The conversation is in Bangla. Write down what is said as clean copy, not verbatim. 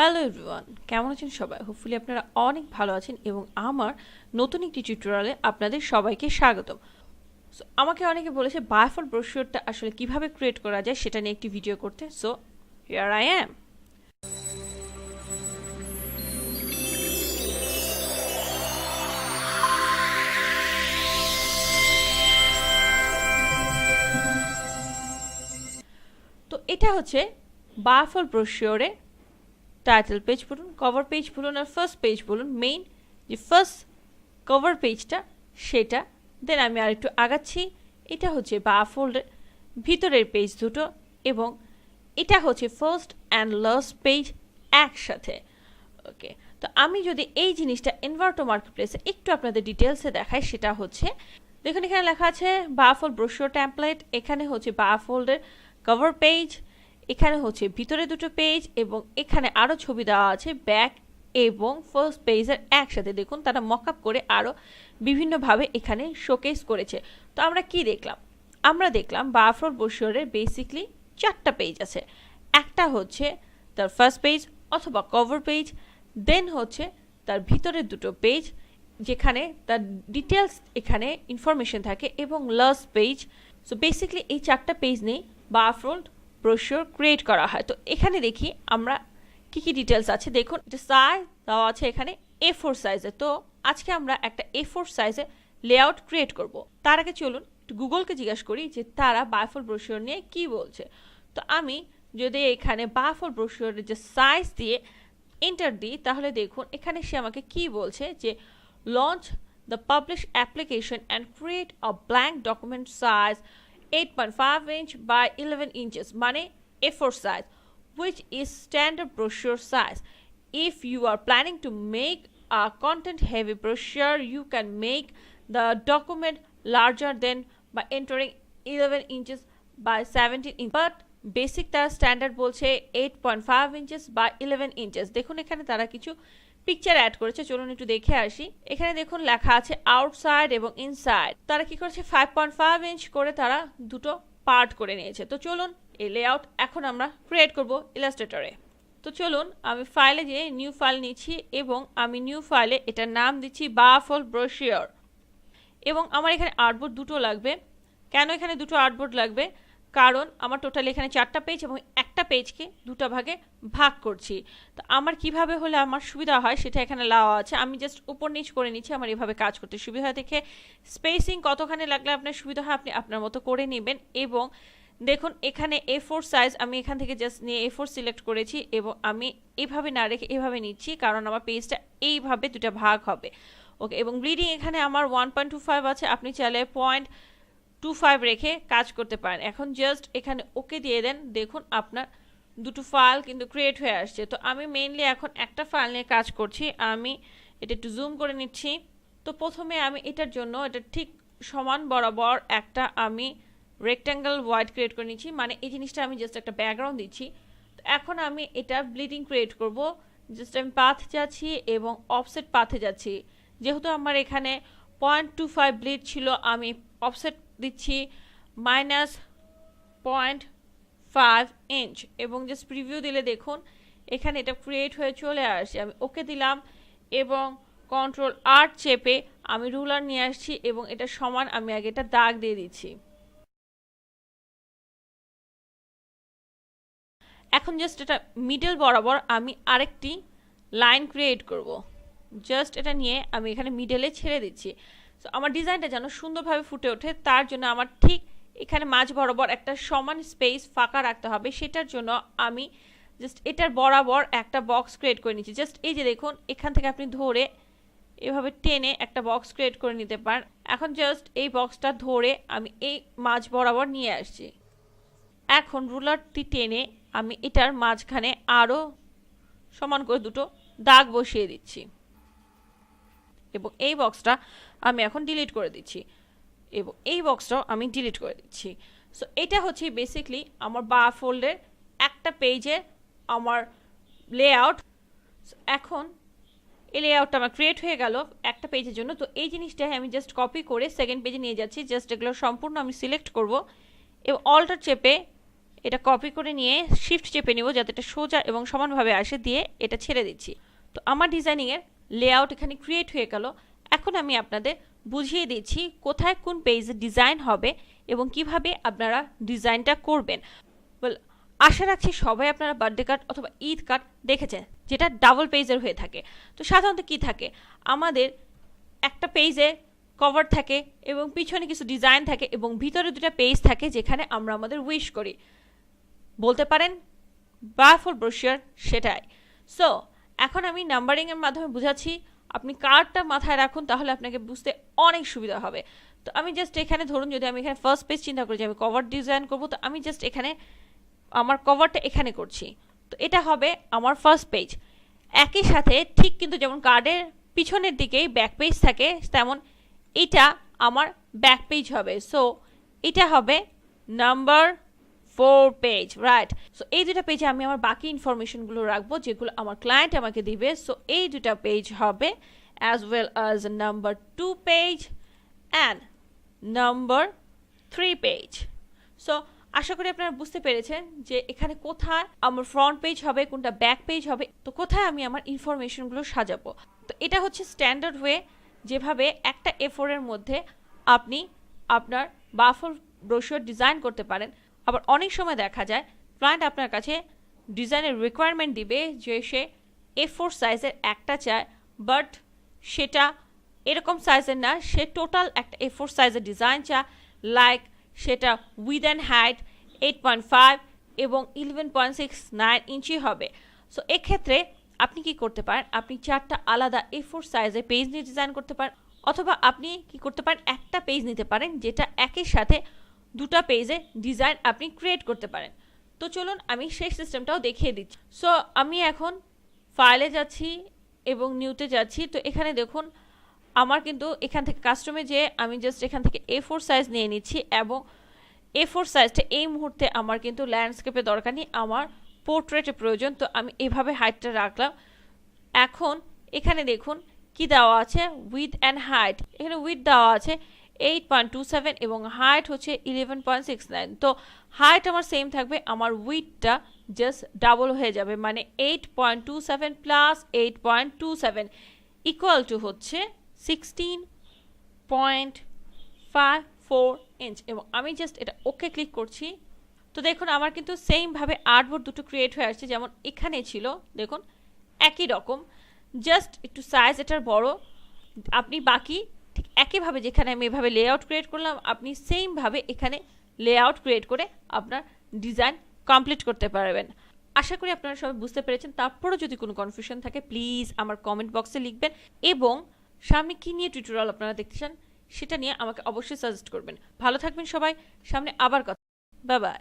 হ্যালো এভরিওয়ান, কেমন আছেন সবাই? হোপফুলি আপনারা অনেক ভালো আছেন এবং আমার নতুন একটি টিউটোরিয়ালে আপনাদের সবাইকে স্বাগতম। সো আমাকে অনেকে বলেছে বায়োফোল্ড ব্রোশিওরটা আসলে কিভাবে ক্রিয়েট করা যায় সেটা নিয়ে একটি ভিডিও করতে। So here I am. তো এটা হচ্ছে বায়োফোল্ড ব্রোশিওরে টাইটেল পেজ বলুন, কভার পেজ বলুন আর ফার্স্ট পেজ বলুন, মেইন যে ফার্স্ট কভার পেজটা সেটা। দেন আমি আর একটু আগাচ্ছি, এটা হচ্ছে বায়োফোল্ডের ভিতরের পেজ দুটো এবং এটা হচ্ছে ফার্স্ট অ্যান্ড লাস্ট পেজ একসাথে। ওকে, তো আমি যদি এই জিনিসটা ইনভার্টো মার্কেটপ্লেসে একটু আপনাদের ডিটেলসে দেখাই, সেটা হচ্ছে দেখুন এখানে লেখা আছে বায়োফোল্ড ব্রোশিওর টেমপ্লেট, এখানে হচ্ছে বায়োফোল্ডের কভার পেজ, এখানে হচ্ছে ভিতরে দুটো পেজ এবং এখানে আরও ছবি দেওয়া আছে ব্যাক এবং ফার্স্ট পেজের একসাথে। দেখুন তারা মকআপ করে আরও বিভিন্নভাবে এখানে শোকেস করেছে। তো আমরা কি দেখলাম? আমরা দেখলাম বায়োফোল্ড ব্রোশিওরের বেসিকলি চারটা পেজ আছে। একটা হচ্ছে তার ফার্স্ট পেজ অথবা কভার পেজ, দেন হচ্ছে তার ভিতরের দুটো পেজ যেখানে তার ডিটেলস এখানে ইনফরমেশন থাকে এবং লাস্ট পেজ। সো বেসিকলি এই চারটা পেজ নিয়ে বায়োফোল্ড ব্রোশিওর ক্রিয়েট করা হয়। তো এখানে দেখি আমরা কি কি ডিটেলস আছে। দেখুন এটা সাইজ দেওয়া আছে এখানে A4 সাইজে। তো আজকে আমরা একটা A4 সাইজে লেআউট ক্রিয়েট করব। তার আগে চলুন একটু গুগলকে জিজ্ঞাসা করি যে তারা বায়োফোল্ড ব্রোশিওর নিয়ে কি বলছে। তো আমি যদি এখানে বায়োফোল্ড ব্রোশিওরের যে সাইজ দিয়ে এন্টার দিই, তাহলে দেখুন এখানে সে আমাকে কি বলছে যে launch the publish application and create a blank document size 8.5 inch by 11 inches মানে A4 size, which is standard brochure size. If you are planning to make a content heavy brochure, you can make the document larger than by entering 11 inches by 17 inches, but basic তারা স্ট্যান্ডার্ড বলছে 8.5 inches by 11 inches। দেখুন এখানে তারা কিছু পিকচার অ্যাড করেছে, চলুন একটু দেখে আসি। এখানে দেখুন লেখা আছে আউটসাইড এবং ইনসাইড। তারা কি করেছে 5.5 ইঞ্চ করে তারা দুটো পার্ট করে নিয়েছে। তো চলুন এই লেআউট এখন আমরা ক্রিয়েট করব ইলাস্ট্রেটরে। তো চলুন আমি ফাইলে গিয়ে নিউ ফাইল নিচ্ছি এবং আমি নিউ ফাইলে এটার নাম দিচ্ছি বায়োফোল্ড ব্রোশিওর। এবং আমার এখানে আর্টবোর্ড দুটো লাগবে। কেন এখানে দুটো আর্টবোর্ড লাগবে? কারণ আমার টোটাল এখানে চারটা পেজ এবং একটা পেজকে দুটো ভাগে ভাগ করছি। তো আমার কিভাবে হলে আমার সুবিধা হয় সেটা এখানে দেওয়া আছে। আমি জাস্ট উপর নিচ করে নিচ্ছি, আমার এভাবে কাজ করতে সুবিধা হয় দেখে। স্পেসিং কতখানি লাগলে আপনার সুবিধা হয় আপনি আপনার মতো করে নেবেন। এবং দেখুন এখানে A4 সাইজ আমি এখান থেকে জাস্ট নিয়ে A4 সিলেক্ট করেছি এবং আমি এইভাবে না রেখে এইভাবে নিচ্ছি, কারণ আমার পেজটা এইভাবে দুটো ভাগ হবে। ওকে, এবং ব্লিডিং এখানে আমার 1.25 আছে, আপনি চাইলে 0.25 রেখে কাজ করতে পারেন। এখন জাস্ট এখানে ওকে দিয়ে দেন, দেখুন আপনার দুটো ফাইল কিন্তু ক্রিয়েট হয়ে আসছে। তো আমি মেইনলি এখন একটা ফাইল নিয়ে কাজ করছি, আমি এটা একটু জুম করে নিচ্ছি। তো প্রথমে আমি এটার জন্য এটা ঠিক সমান বরাবর একটা আমি রেক্ট্যাঙ্গেল ওয়াইড ক্রিয়েট করে নিচ্ছি, মানে এই জিনিসটা আমি জাস্ট একটা ব্যাকগ্রাউন্ড দিচ্ছি। তো এখন আমি এটা ব্লিডিং ক্রিয়েট করব। জাস্ট আমি পাথ যাচ্ছি এবং অফসেট পাথে যাচ্ছি। যেহেতু আমার এখানে 0.25 ব্লিড ছিল, আমি অফসেট দিচ্ছি -0.5 ইঞ্চ এবং জাস্ট প্রিভিউ দিলে দেখুন এখানে এটা ক্রিয়েট হয়ে চলে আসছে। আমি ওকে দিলাম এবং Ctrl+R চেপে আমি রুলার নিয়ে আসছি এবং এটা সমান আমি আগে এটা দাগ দিয়ে দিচ্ছি। এখন জাস্ট এটা মিডল বরাবর আমি আরেকটি লাইন ক্রিয়েট করব। জাস্ট এটা নিয়ে আমি এখানে মিডলে ছেড়ে দিচ্ছি। সো আমার ডিজাইনটা যেন সুন্দরভাবে ফুটে ওঠে, তার জন্য আমার ঠিক এখানে মাঝ বরাবর একটা সমান স্পেস ফাঁকা রাখতে হবে। সেটার জন্য আমি জাস্ট এটার বরাবর একটা বক্স ক্রিয়েট করে নিচ্ছি। জাস্ট এই যে দেখুন এখান থেকে আপনি ধরে এভাবে টেনে একটা বক্স ক্রিয়েট করে নিতে পারেন। এখন জাস্ট এই বক্সটা ধরে আমি এই মাঝ বরাবর নিয়ে আসছি। এখন রুলারটি টেনে আমি এটার মাঝখানে আরও সমান করে দুটো দাগ বসিয়ে দিচ্ছি এবং এই বক্সটা আমি এখন ডিলিট করে দিচ্ছি এবং এই বক্সটাও আমি ডিলিট করে দিচ্ছি। সো এটা হচ্ছে বেসিকলি আমার বায়োফোল্ডের একটা পেজে আমার লেআউট। এখন এই লেআউটটা আমার ক্রিয়েট হয়ে গেল একটা পেজের জন্য। তো এই জিনিসটাই আমি জাস্ট কপি করে সেকেন্ড পেজে নিয়ে যাচ্ছি। জাস্ট এগুলো সম্পূর্ণ আমি সিলেক্ট করব এবং অল্টার চেপে এটা কপি করে নিয়ে শিফট চেপে নিব যাতে এটা সোজা এবং সমানভাবে আসে, দিয়ে এটা ছেড়ে দিচ্ছি। তো আমার ডিজাইনিংয়ের লেআউট এখানে ক্রিয়েট হয়ে গেল। এখন আমি আপনাদের বুঝিয়ে দিচ্ছি কোথায় কোন পেজে ডিজাইন হবে এবং কিভাবে আপনারা ডিজাইনটা করবেন। আশা রাখছি সবাই আপনারা বার্থডে কার্ড অথবা ঈদ কার্ড দেখেছেন, যেটা ডাবল পেজের হয়ে থাকে। তো সাধারণত কি থাকে, আমাদের একটা পেজে কভার থাকে এবং পিছনে কিছু ডিজাইন থাকে এবং ভিতরে দুটো পেজ থাকে যেখানে আমরা আমাদের উইশ করি, বলতে পারেন বাফল ব্রোশিওর সেটাই। সো এখন আমি নাম্বারিংয়ের মাধ্যমে বুঝাচ্ছি, আপনি কার্ডটা মাথায় রাখুন, তাহলে আপনাকে বুঝতে অনেক সুবিধা হবে। তো আমি জাস্ট এখানে ধরুন, যদি আমি এখানে ফার্স্ট পেজ চিন্তা করি যে আমি কভার ডিজাইন করব, তো আমি জাস্ট এখানে আমার কভারটা এখানে করছি। তো এটা হবে আমার ফার্স্ট পেজ। একই সাথে ঠিক কিন্তু যেমন কার্ডের পিছনের দিকেই ব্যাক পেজ থাকে, তেমন এটা আমার ব্যাক পেজ হবে। সো এটা হবে নাম্বার 4 পেজ, রাইট। সো এই দুটা পেজে আমি আমার বাকি ইনফরমেশনগুলো রাখবো যেগুলো আমার ক্লায়েন্ট আমাকে দিবে। সো এই দুটা পেজ হবে as well as number 2 page and number 3 page. So আশা করি আপনারা বুঝতে পেরেছেন যে এখানে কোথায় আমার ফ্রন্ট পেজ হবে, কোনটা ব্যাক পেজ হবে, তো কোথায় আমি আমার ইনফরমেশনগুলো সাজাবো। তো এটা হচ্ছে স্ট্যান্ডার্ড ওয়ে যেভাবে একটা A4 এর মধ্যে আপনি আপনার বাফল ব্রোশিওর ডিজাইন করতে পারেন। আবার অনেক সময় দেখা যায় ক্লায়েন্ট আপনার কাছে ডিজাইনের রিকোয়ারমেন্ট দিবে যে সে A4 সাইজের একটা চায়, বাট সেটা এরকম সাইজের না, সে টোটাল একটা A4 সাইজের ডিজাইন চায়, লাইক সেটা উইথ অ্যান্ড হাইট 8.5 এবং 11.69 ইঞ্চি হবে। সো এক্ষেত্রে আপনি কি করতে পারেন, আপনি 4টা আলাদা A4 সাইজের পেজ নিয়ে ডিজাইন করতে পারেন, অথবা আপনি কি করতে পারেন, একটা পেজ নিতে পারেন যেটা একই সাথে দুটা পেজে ডিজাইন আপনি ক্রিয়েট করতে পারেন। তো চলুন আমি সেই সিস্টেমটাও দেখিয়ে দিচ্ছি। সো আমি এখন ফাইলে যাচ্ছি এবং নিউতে যাচ্ছি। তো এখানে দেখুন আমার কিন্তু এখান থেকে কাস্টমে যে আমি জাস্ট এখান থেকে A4 সাইজ নিয়ে নিচ্ছি এবং A4 সাইজটা এই মুহূর্তে আমার কিন্তু ল্যান্ডস্কেপে দরকার নেই, আমার পোর্ট্রেটে প্রয়োজন। তো আমি এভাবে হাইটটা রাখলাম। এখন এখানে দেখুন কি দেওয়া আছে, উইথ অ্যান্ড হাইট। এখানে উইথ দেওয়া আছে 8.27 এবং হাইট হচ্ছে 11.69। তো হাইট আমার সেম থাকবে, আমার উইথটা জাস্ট ডাবল হয়ে যাবে, মানে 8.27 প্লাস 8.27 ইকুয়াল টু হচ্ছে 16.54 ইঞ্চ। এবং আমি জাস্ট এটা ওকে ক্লিক করছি। তো দেখুন আমার কিন্তু সেমভাবে আর্টবোর্ড দুটো ক্রিয়েট হয়ে আসছে, যেমন এখানে ছিল দেখুন একই রকম, জাস্ট একটু সাইজ এটার বড়। আপনি বাকি ঠিক একইভাবে যেখানে আমি এভাবে লেআউট ক্রিয়েট করলাম, আপনি সেমভাবে এখানে লেআউট ক্রিয়েট করে আপনার ডিজাইন কমপ্লিট করতে পারবেন। আশা করি আপনারা সবাই বুঝতে পেরেছেন। তারপরও যদি কোনো কনফিউশন থাকে প্লিজ আমার কমেন্ট বক্সে লিখবেন, এবং সামনে কী নিয়ে টিউটোরিয়াল আপনারা দেখতে চান সেটা নিয়ে আমাকে অবশ্যই সাজেস্ট করবেন। ভালো থাকবেন সবাই, সামনে আবার কথা, বাই বাই।